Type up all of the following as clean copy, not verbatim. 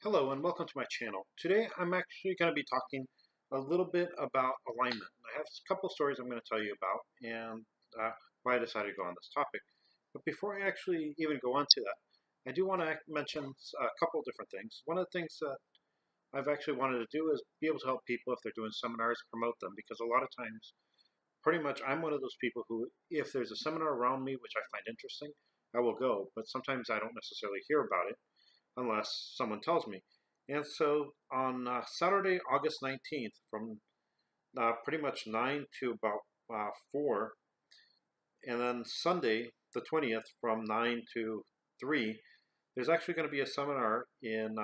Hello and welcome to my channel. Today I'm actually going to be talking a little bit about alignment. I have a couple stories I'm going to tell you about and why I decided to go on this topic. But before I actually even go on to that, I do want to mention a couple different things. One of the things that I've actually wanted to do is be able to help people if they're doing seminars, promote them, because a lot of times, pretty much I'm one of those people who, if there's a seminar around me which I find interesting, I will go, but sometimes I don't necessarily hear about it unless someone tells me. And so on Saturday, August 19th, from pretty much 9 to about 4, and then Sunday, the 20th, from 9 to 3, there's actually going to be a seminar in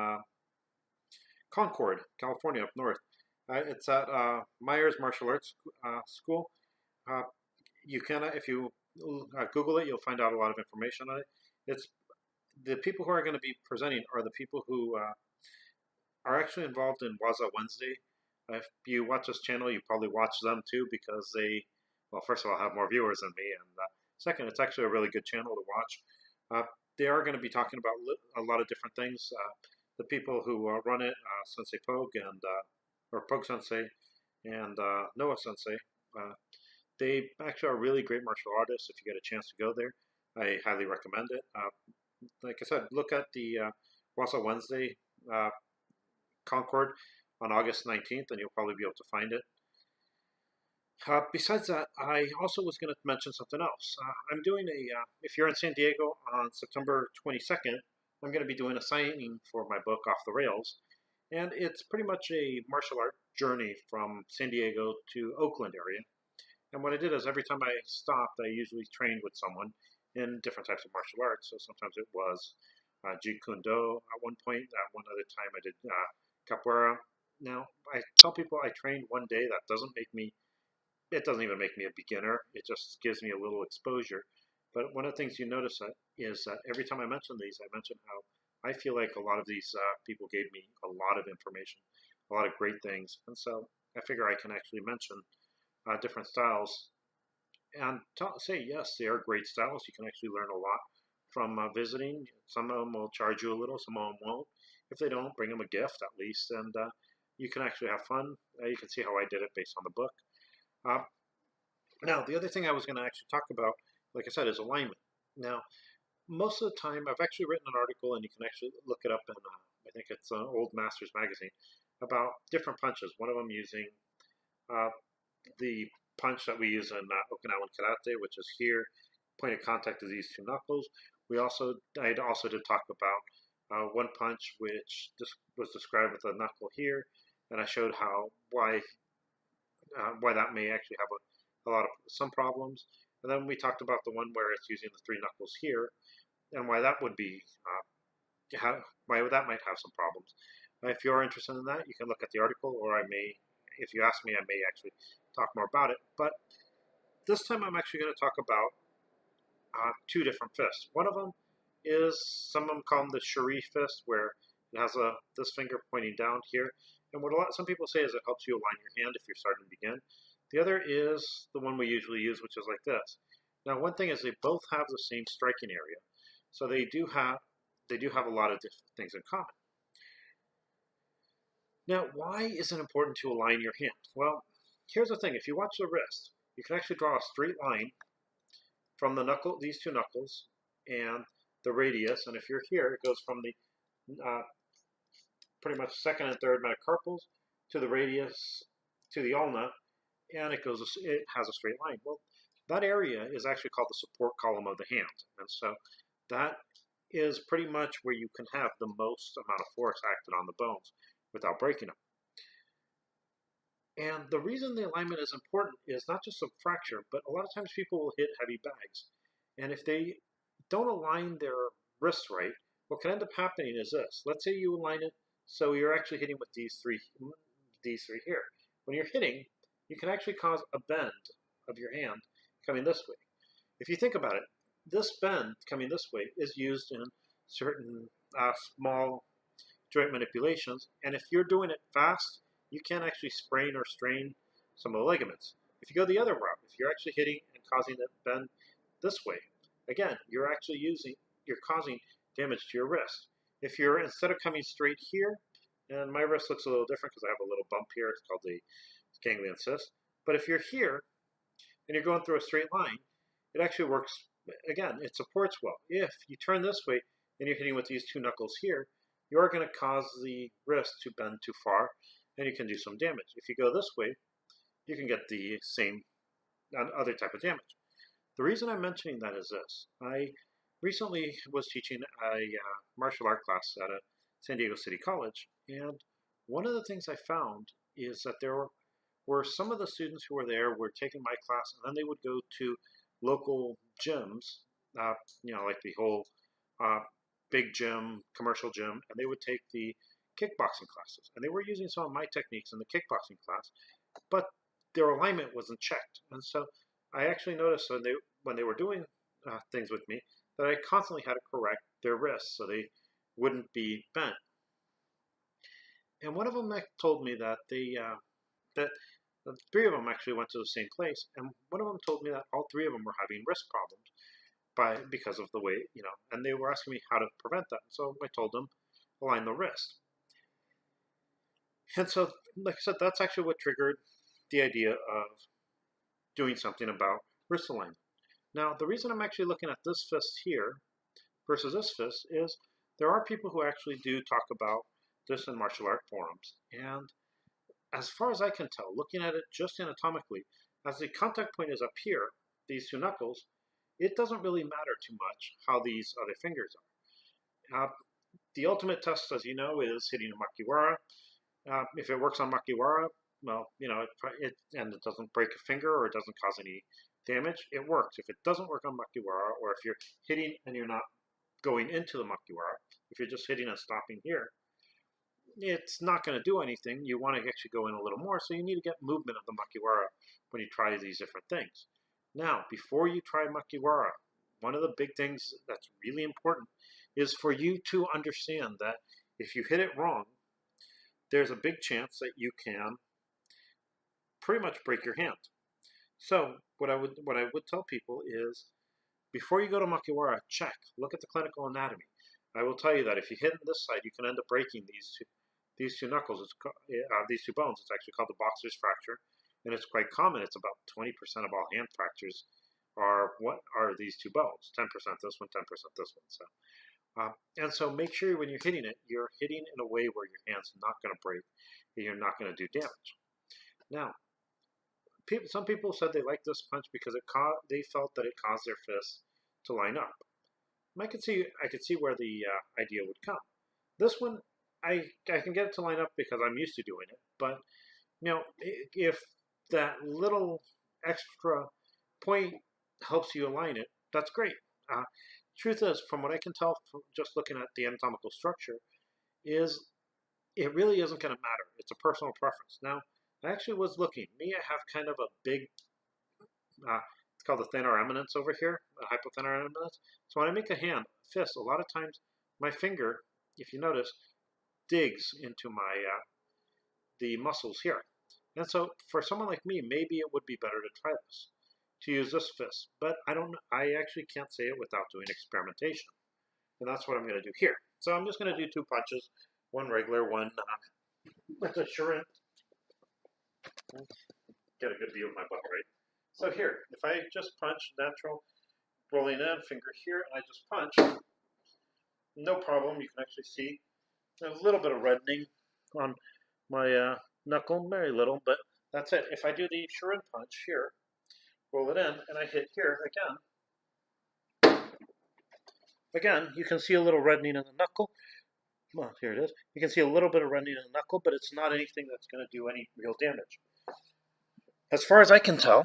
Concord, California, up north. It's at Myers Martial Arts School. You can, if you Google it, you'll find out a lot of information on it. It's the people who are going to be presenting are the people who are actually involved in Waza Wednesday. If you watch this channel, you probably watch them too because they, well, first of all, have more viewers than me, and second, it's actually a really good channel to watch. They are going to be talking about a lot of different things. The people who run it, Sensei Pogue and or Pogue Sensei and Noah Sensei, they actually are really great martial artists. If you get a chance to go there, I highly recommend it. Like I said, look at the Waza Wednesday Concord on August 19th, and you'll probably be able to find it. Besides that, I also was going to mention something else. I'm doing if you're in San Diego on September 22nd, I'm going to be doing a signing for my book, Off the Rails. And it's pretty much a martial art journey from San Diego to Oakland area. And what I did is every time I stopped, I usually trained with someone in different types of martial arts. So sometimes it was Jeet Kune Do at one point. One other time I did capoeira. Now, I tell people I trained one day. That doesn't make me, it doesn't even make me a beginner. It just gives me a little exposure. But one of the things you notice is that every time I mention these, I mention how I feel like a lot of these people gave me a lot of information, a lot of great things. And so I figure I can actually mention different styles and say, yes, they are great styles. You can actually learn a lot from visiting. Some of them will charge you a little, some of them won't. If they don't, bring them a gift at least, and you can actually have fun. You can see how I did it based on the book. Now, the other thing I was going to actually talk about, like I said, is alignment. Now, most of the time, I've actually written an article, and you can actually look it up in, I think it's Old Masters magazine, about different punches. One of them using the punch that we use in Okinawan Karate, which is here. Point of contact is these two knuckles. I also did talk about one punch, which was described with a knuckle here, and I showed why that may actually have some problems. And then we talked about the one where it's using the three knuckles here, and why that would be why that might have some problems. If you're interested in that, you can look at the article, or if you ask me, I may actually talk more about it. But this time I'm actually going to talk about two different fists. One of them is, some of them call them the Shuri fist, where it has this finger pointing down here. And what some people say is it helps you align your hand if you're starting to begin. The other is the one we usually use, which is like this. Now, one thing is they both have the same striking area, so they do have a lot of different things in common. Now, why is it important to align your hand? Well, here's the thing. If you watch the wrist, you can actually draw a straight line from the knuckle, these two knuckles, and the radius. And if you're here, it goes from the pretty much second and third metacarpals to the radius to the ulna, and it has a straight line. Well, that area is actually called the support column of the hand, and so that is pretty much where you can have the most amount of force acted on the bones without breaking them. And the reason the alignment is important is not just a fracture, but a lot of times people will hit heavy bags. And if they don't align their wrists right, what can end up happening is this. Let's say you align it so you're actually hitting with these three here. When you're hitting, you can actually cause a bend of your hand coming this way. If you think about it, this bend coming this way is used in certain small joint manipulations, and if you're doing it fast, you can actually sprain or strain some of the ligaments. If you go the other route, if you're actually hitting and causing it to bend this way, again, you're causing damage to your wrist. if you're, instead of coming straight here, and my wrist looks a little different because I have a little bump here, it's called the ganglion cyst. But if you're here and you're going through a straight line, it actually works, again, it supports well. If you turn this way and you're hitting with these two knuckles here, you are going to cause the wrist to bend too far and you can do some damage. If you go this way, you can get the same other type of damage. The reason I'm mentioning that is this. I recently was teaching a martial art class at a San Diego City College, and one of the things I found is that there were some of the students who were there were taking my class, and then they would go to local gyms, like the whole big gym, commercial gym, and they would take the kickboxing classes. And they were using some of my techniques in the kickboxing class, but their alignment wasn't checked. And so I actually noticed when they were doing things with me that I constantly had to correct their wrists so they wouldn't be bent. And one of them told me that that the three of them actually went to the same place, and one of them told me that all three of them were having wrist problems because of the way, and they were asking me how to prevent that. So I told them, align the wrist. And so, like I said, that's actually what triggered the idea of doing something about wrist alignment. Now, the reason I'm actually looking at this fist here versus this fist is there are people who actually do talk about this in martial art forums. And as far as I can tell, looking at it just anatomically, as the contact point is up here, these two knuckles, it doesn't really matter too much how these other fingers are. The ultimate test, as you know, is hitting a makiwara. If it works on makiwara, well, and it doesn't break a finger or it doesn't cause any damage, it works. If it doesn't work on makiwara, or if you're hitting and you're not going into the makiwara, if you're just hitting and stopping here, it's not going to do anything. You want to actually go in a little more, so you need to get movement of the makiwara when you try these different things. Now, before you try makiwara, one of the big things that's really important is for you to understand that if you hit it wrong, there's a big chance that you can pretty much break your hand. So what I would tell people is, before you go to makiwara, look at the clinical anatomy. I will tell you that if you hit on this side, you can end up breaking these two knuckles, these two bones. It's actually called the boxer's fracture, and it's quite common. It's about 20% of all hand fractures are these two bones. 10% this one, 10% this one. So, and so make sure when you're hitting it, you're hitting in a way where your hand's not going to break and you're not going to do damage. Now, some people said they liked this punch because they felt that it caused their fists to line up. I could see where the idea would come. This one, I can get it to line up because I'm used to doing it. But if that little extra point helps you align it, that's great. Truth is, from what I can tell from just looking at the anatomical structure, is it really isn't going to matter. It's a personal preference. Now, I actually was looking. Me, I have kind of a big, it's called the thenar eminence over here, a hypothenar eminence. So when I make a fist, a lot of times my finger, if you notice, digs into the muscles here. And so for someone like me, maybe it would be better to try this, to use this fist. But I actually can't say it without doing experimentation. And that's what I'm going to do here. So I'm just going to do two punches, one regular, one with a Shuri. Get a good view of my butt, right? So here, if I just punch natural, rolling in, finger here, and I just punch, no problem. You can actually see a little bit of reddening on my knuckle, very little, but that's it. If I do the Shuri punch here, roll it in, and I hit here again, you can see a little reddening in the knuckle. Well, here it is. You can see a little bit of reddening in the knuckle, but it's not anything that's going to do any real damage. As far as I can tell,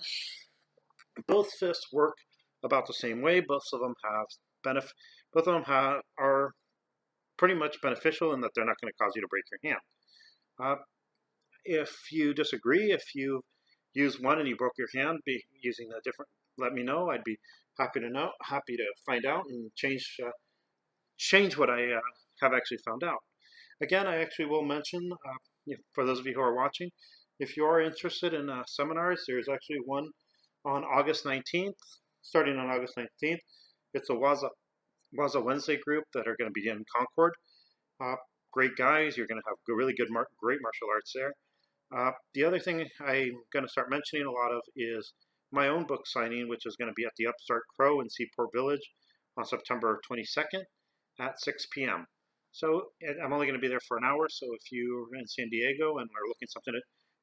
both fists work about the same way. Both of them are pretty much beneficial in that they're not going to cause you to break your hand. If you disagree, if you use one and you broke your hand using a different, let me know. I'd be happy to find out and change what I have actually found out. Again, I actually will mention, for those of you who are watching, if you are interested in seminars, there's actually one on August 19th, starting on August 19th. It's a Waza Wednesday group that are going to be in Concord. Great guys. You're going to have really good, great martial arts there. The other thing I'm going to start mentioning a lot of is my own book signing, which is going to be at the Upstart Crow in Seaport Village on September 22nd at 6 p.m. So I'm only going to be there for an hour. So if you're in San Diego and are looking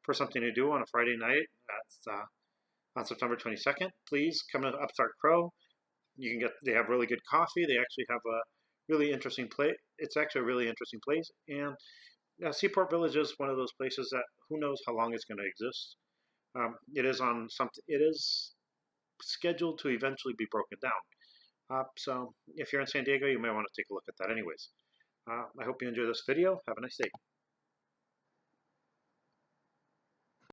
for something to do on a Friday night, that's on September 22nd, please come to Upstart Crow. They have really good coffee. They actually have a really interesting place. It's actually a really interesting place, and Seaport Village is one of those places that who knows how long it's going to exist. It is on something. It is scheduled to eventually be broken down. So if you're in San Diego, you may want to take a look at that. Anyways, I hope you enjoy this video. Have a nice day.